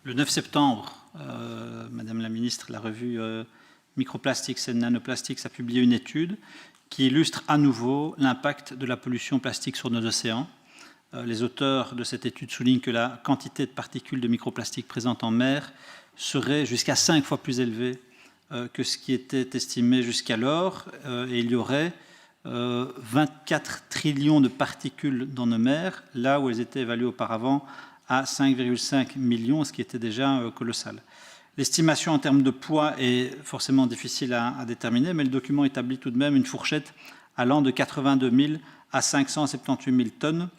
Le 9 septembre, Madame la Ministre, la revue Microplastics and Nanoplastics a publié une étude qui illustre à nouveau l'impact de la pollution plastique sur nos océans. Les auteurs de cette étude soulignent que la quantité de particules de microplastiques présentes en mer serait jusqu'à 5 fois plus élevée que ce qui était estimé jusqu'alors, et il y aurait 24 trillions de particules dans nos mers, là où elles étaient évaluées auparavant à 5,5 millions, ce qui était déjà colossal. L'estimation en termes de poids est forcément difficile à déterminer, mais le document établit tout de même une fourchette allant de 82 000 à 578 000 tonnes,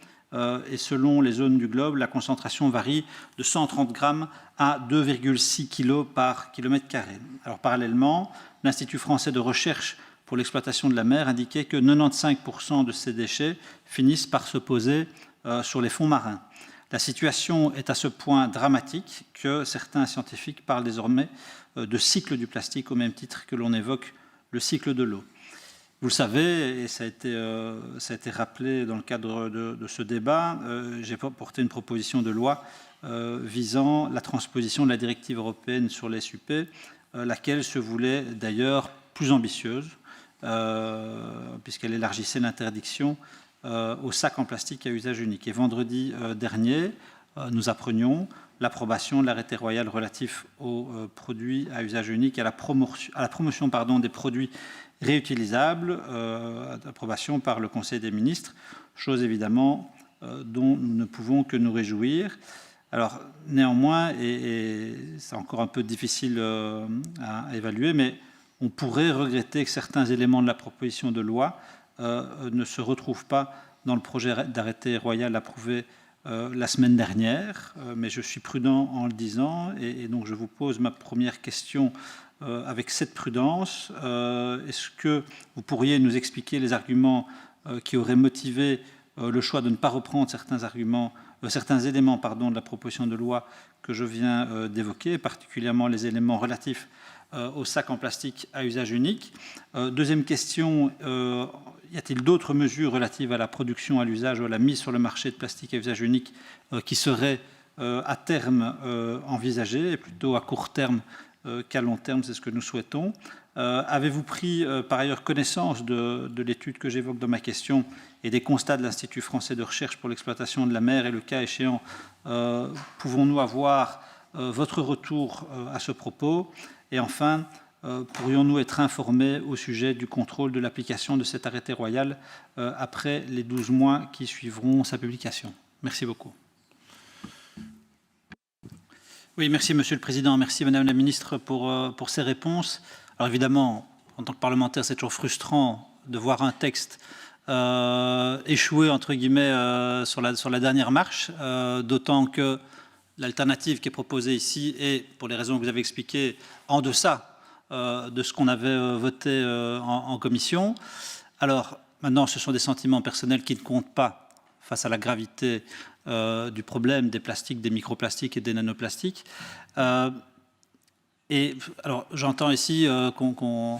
et selon les zones du globe, la concentration varie de 130 grammes à 2,6 kg par kilomètre carré. Alors parallèlement, l'Institut français de recherche pour l'exploitation de la mer indiquait que 95% de ces déchets finissent par se poser sur les fonds marins. La situation est à ce point dramatique que certains scientifiques parlent désormais de cycle du plastique au même titre que l'on évoque le cycle de l'eau. Vous le savez, et ça a été rappelé dans le cadre de ce débat, j'ai porté une proposition de loi visant la transposition de la directive européenne sur les SUP, laquelle se voulait d'ailleurs plus ambitieuse, puisqu'elle élargissait l'interdiction aux sacs en plastique à usage unique. Et vendredi dernier, nous apprenions l'approbation de l'arrêté royal relatif aux produits à usage unique et à la promotion des produits réutilisables, approbation par le Conseil des ministres, chose évidemment dont nous ne pouvons que nous réjouir. Alors néanmoins, et c'est encore un peu difficile à évaluer, mais on pourrait regretter que certains éléments de la proposition de loi ne se retrouvent pas dans le projet d'arrêté royal approuvé la semaine dernière, mais je suis prudent en le disant, et donc je vous pose ma première question avec cette prudence. Est-ce que vous pourriez nous expliquer les arguments qui auraient motivé le choix de ne pas reprendre certains éléments de la proposition de loi que je viens d'évoquer, particulièrement les éléments relatifs aux sacs en plastique à usage unique? Deuxième question, y a-t-il d'autres mesures relatives à la production, à l'usage ou à la mise sur le marché de plastique à usage unique qui seraient à terme envisagées, et plutôt à court terme qu'à long terme, c'est ce que nous souhaitons? Avez-vous pris par ailleurs connaissance de l'étude que j'évoque dans ma question et des constats de l'Institut français de recherche pour l'exploitation de la mer, et le cas échéant, pouvons-nous avoir votre retour à ce propos? Et enfin, pourrions-nous être informés au sujet du contrôle de l'application de cet arrêté royal après les 12 mois qui suivront sa publication? Merci beaucoup. Oui, merci Monsieur le Président, merci Madame la Ministre pour ces réponses. Alors évidemment, en tant que parlementaire, c'est toujours frustrant de voir un texte échouer, entre guillemets, sur la dernière marche, d'autant que l'alternative qui est proposée ici est, pour les raisons que vous avez expliquées, en deçà de ce qu'on avait voté en commission. Alors maintenant, ce sont des sentiments personnels qui ne comptent pas face à la gravité du problème des plastiques, des microplastiques et des nanoplastiques. Et alors j'entends ici qu'on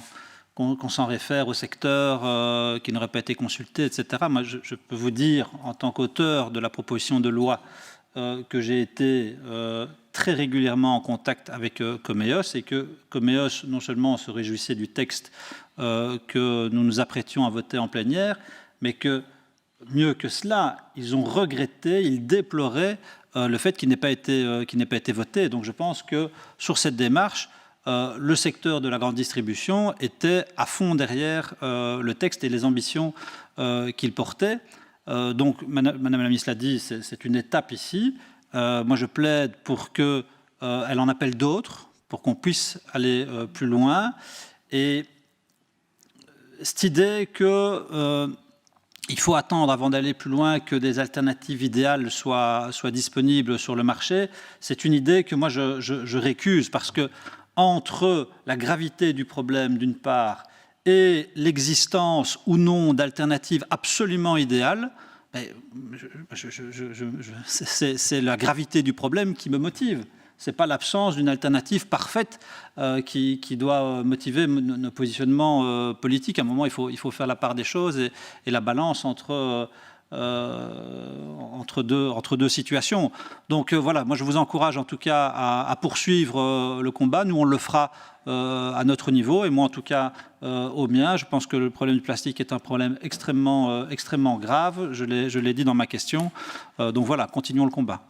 s'en réfère au secteur qui n'aurait pas été consulté, etc. Moi, je peux vous dire, en tant qu'auteur de la proposition de loi, que j'ai été très régulièrement en contact avec Comeos, et que Comeos non seulement se réjouissait du texte que nous nous apprêtions à voter en plénière, mais que, mieux que cela, ils ont regretté, ils déploraient le fait qu'il n'ait pas été voté. Donc je pense que sur cette démarche, le secteur de la grande distribution était à fond derrière le texte et les ambitions qu'il portait. Donc, Madame la Ministre l'a dit, c'est une étape ici. Moi, je plaide pour qu'elle en appelle d'autres, pour qu'on puisse aller plus loin. Et cette idée qu'il faut attendre avant d'aller plus loin que des alternatives idéales soient disponibles sur le marché, c'est une idée que moi, je récuse, parce que entre la gravité du problème, d'une part, et l'existence ou non d'alternatives absolument idéales, c'est la gravité du problème qui me motive. Ce n'est pas l'absence d'une alternative parfaite qui doit motiver nos positionnements politiques. À un moment, il faut faire la part des choses, et la balance entre entre deux situations. Donc voilà, moi je vous encourage en tout cas à poursuivre le combat. Nous on le fera à notre niveau, et moi en tout cas au mien. Je pense que le problème du plastique est un problème extrêmement grave, je l'ai dit dans ma question. Donc voilà, continuons le combat.